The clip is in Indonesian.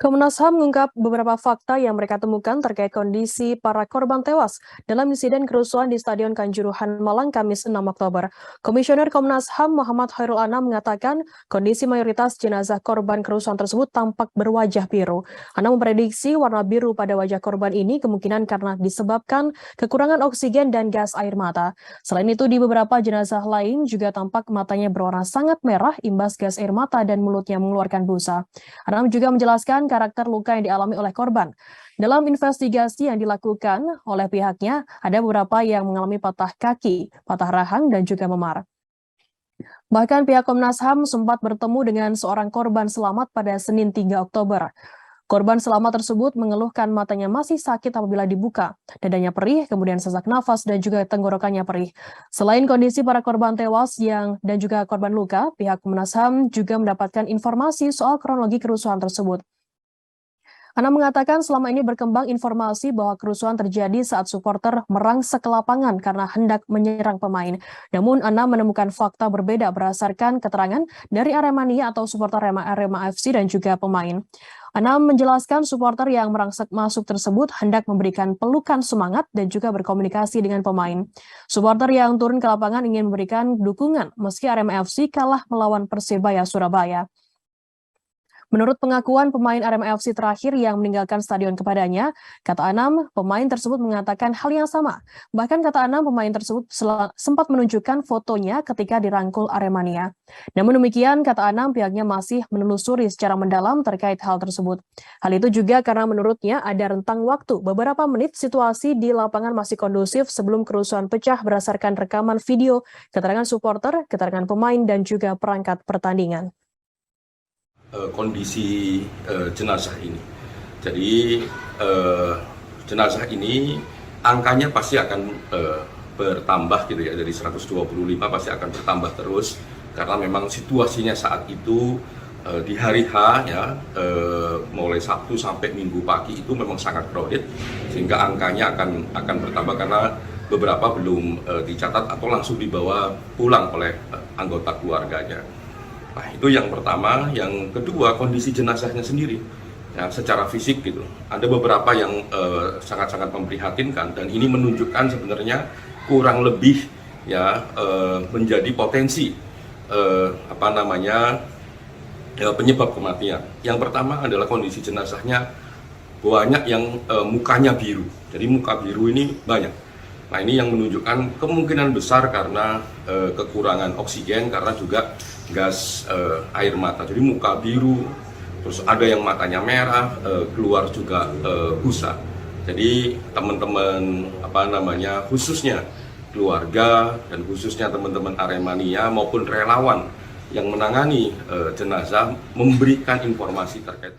Komnas HAM mengungkap beberapa fakta yang mereka temukan terkait kondisi para korban tewas dalam insiden kerusuhan di Stadion Kanjuruhan Malang Kamis 6 Oktober. Komisioner Komnas HAM Muhammad Khairul Anam mengatakan kondisi mayoritas jenazah korban kerusuhan tersebut tampak berwajah biru. Anam memprediksi warna biru pada wajah korban ini kemungkinan karena disebabkan kekurangan oksigen dan gas air mata. Selain itu, di beberapa jenazah lain juga tampak matanya berwarna sangat merah imbas gas air mata dan mulutnya mengeluarkan busa. Anam juga menjelaskan karakter luka yang dialami oleh korban. Dalam investigasi yang dilakukan oleh pihaknya, ada beberapa yang mengalami patah kaki, patah rahang, dan juga memar. Bahkan pihak Komnas HAM sempat bertemu dengan seorang korban selamat pada Senin 3 Oktober. Korban selamat tersebut mengeluhkan matanya masih sakit apabila dibuka, dadanya perih, kemudian sesak nafas, dan juga tenggorokannya perih. Selain kondisi para korban tewas dan juga korban luka, pihak Komnas HAM juga mendapatkan informasi soal kronologi kerusuhan tersebut. Anam mengatakan selama ini berkembang informasi bahwa kerusuhan terjadi saat supporter merangsek ke lapangan karena hendak menyerang pemain. Namun Anam menemukan fakta berbeda berdasarkan keterangan dari Aremania atau supporter Arema FC dan juga pemain. Anam menjelaskan supporter yang merangsek masuk tersebut hendak memberikan pelukan semangat dan juga berkomunikasi dengan pemain. Supporter yang turun ke lapangan ingin memberikan dukungan meski Arema FC kalah melawan Persebaya Surabaya. Menurut pengakuan pemain Arema FC terakhir yang meninggalkan stadion kepadanya, kata Anam, pemain tersebut mengatakan hal yang sama. Bahkan kata Anam, pemain tersebut sempat menunjukkan fotonya ketika dirangkul Aremania. Namun demikian, kata Anam, pihaknya masih menelusuri secara mendalam terkait hal tersebut. Hal itu juga karena menurutnya ada rentang waktu beberapa menit situasi di lapangan masih kondusif sebelum kerusuhan pecah berdasarkan rekaman video, keterangan supporter, keterangan pemain, dan juga perangkat pertandingan. Kondisi jenazah ini. Jadi jenazah ini angkanya pasti akan bertambah gitu ya, dari 125 pasti akan bertambah terus karena memang situasinya saat itu di hari H ya, mulai Sabtu sampai Minggu pagi itu memang sangat crowded sehingga angkanya akan bertambah karena beberapa belum dicatat atau langsung dibawa pulang oleh anggota keluarganya. Nah, itu yang pertama. Yang kedua, kondisi jenazahnya sendiri ya, secara fisik gitu. Ada beberapa yang sangat-sangat memprihatinkan dan ini menunjukkan sebenarnya kurang lebih ya menjadi potensi penyebab kematian. Yang pertama adalah kondisi jenazahnya banyak yang mukanya biru. Jadi muka biru ini banyak. Nah, ini yang menunjukkan kemungkinan besar karena kekurangan oksigen, karena juga gas air mata. Jadi muka biru, terus ada yang matanya merah, keluar juga busa. Jadi teman-teman khususnya keluarga dan khususnya teman-teman Aremania maupun relawan yang menangani jenazah memberikan informasi terkait